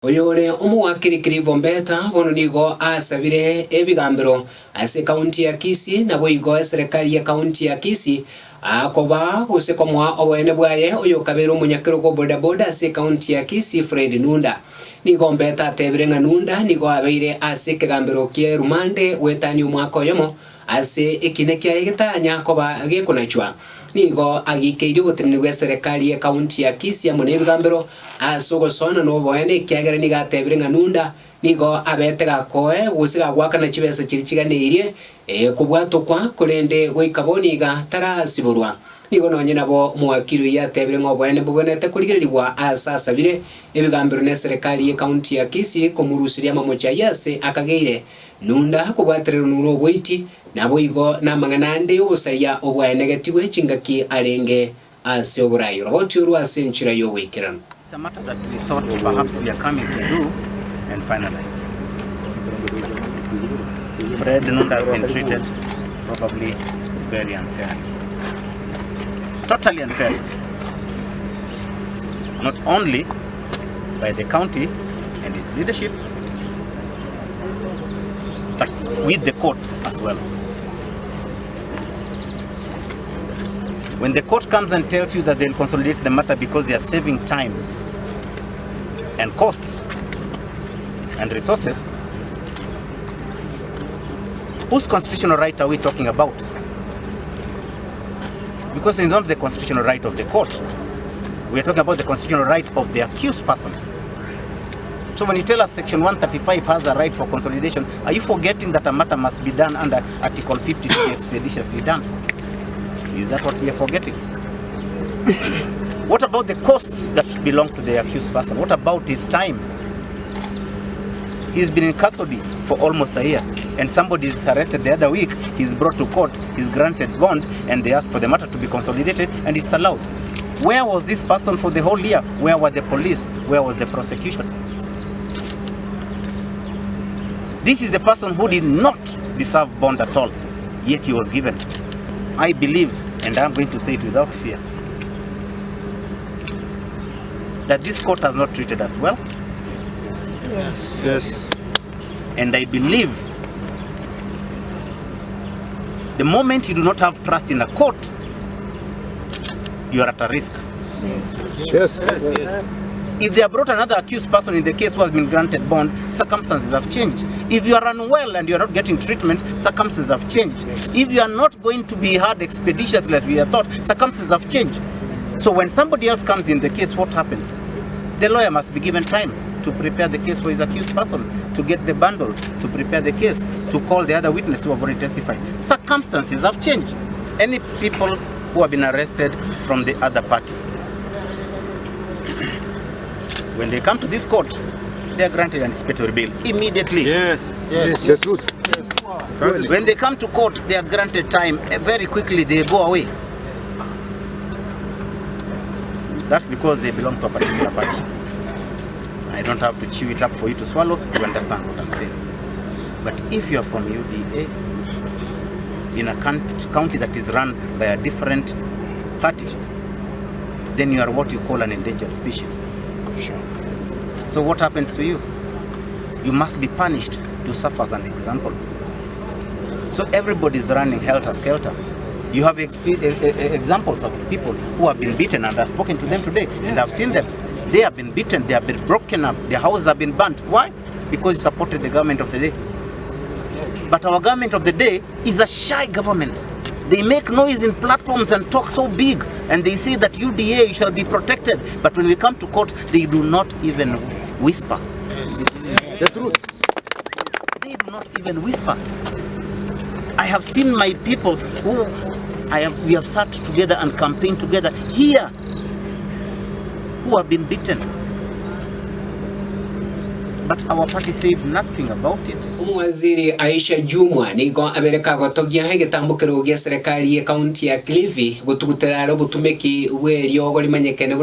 Oyore omuwakirikiri Vombeta bono nigo asabire ebigambiro ase kaunti ya Kisii na boigo serikali ya kaunti ya Kisii akoba gusekomwa Oboene Bwaye oyo kabero munyakiro go bodaboda ase kaunti ya Kisii Fred Nunda nigo Mbeta atebire nga Nunda nigo abeire ase kigambiro kie rumande wetani umwaka oyomo ase ekine kia gitanya koba gekunachwa nigo agikeire obutinini bwa serikali ya kaunti ya Kisii amone ebigambiro asogosona no Oboene kiagera niga atebire nga Nunda nigo abete gakoe gusiga gwakana chibesa chirichiganirie kubwatokwa kurende goikaboniga tarasiburwa nigo nonye nabo muwakiru yatebire ngo Oboene bubonete kurigirirwa asasabire ebigambiro ne serikali ya kaunti ya Kisii komurusiria mamocha yase akageire Nunda kubwaterero nuno bwiti nabo igo namanganande obusaria Oboene getiwe chingaki arenge ase oburayi roboti urwa senchira yo wikirano. It's a matter that we thought perhaps we are coming to do and finalize. Fred Nunda has been treated probably very unfairly. Totally unfairly. Not only by the county and its leadership, but with the court as well. When the court comes and tells you that they'll consolidate the matter because they are saving time and costs and resources, whose constitutional right are we talking about? Because it's not the constitutional right of the court. We are talking about the constitutional right of the accused person. So when you tell us Section 135 has a right for consolidation, are you forgetting that a matter must be done under Article 50 to be expeditiously done? Is that what we are forgetting? What about the costs that belong to the accused person? What about his time? He's been in custody for almost a year, and somebody is arrested the other week, he's brought to court, he's granted bond, and they ask for the matter to be consolidated, and it's allowed. Where was this person for the whole year? Where were the police? Where was the prosecution? This is the person who did not deserve bond at all, yet he was given. I believe, and I'm going to say it without fear, that this court has not treated us well. Yes. Yes. And I believe the moment you do not have trust in a court, you are at a risk. Yes. Yes. Yes. If they have brought another accused person in the case who has been granted bond, circumstances have changed. If you are unwell and you are not getting treatment, circumstances have changed. Yes. If you are not going to be heard expeditiously as we have thought, circumstances have changed. So when somebody else comes in the case, what happens? The lawyer must be given time to prepare the case for his accused person, to get the bundle, to prepare the case, to call the other witness who have already testified. Circumstances have changed. Any people who have been arrested from the other party, when they come to this court, they are granted anticipatory bail immediately. Yes. Yes. The truth. Yes. When they come to court, they are granted time. Very quickly, they go away. That's because they belong to a particular party. I don't have to chew it up for you to swallow. You understand what I'm saying. But if you are from UDA, in a county that is run by a different party, then you are what you call an endangered species. Sure. So what happens to you? You must be punished to suffer as an example. So everybody is running helter-skelter. You have examples of people who have been beaten, and I've spoken to them today, and I've seen them. They have been beaten, they have been broken up, their houses have been burnt. Why? Because you supported the government of the day. Yes. But our government of the day is a shy government. They make noise in platforms and talk so big, and they say that UDA shall be protected. But when we come to court, they do not even whisper. Yes. The truth. They do not even whisper. I have seen my people who we have sat together and campaigned together here, who have been beaten. But our party said nothing about it. Waziri Aisha Jumwa nigo abereka gotogia hegetambukiro gya serikali ya kaunti ya Kilifi gutugutera ro butumeki we ryogo limanyekene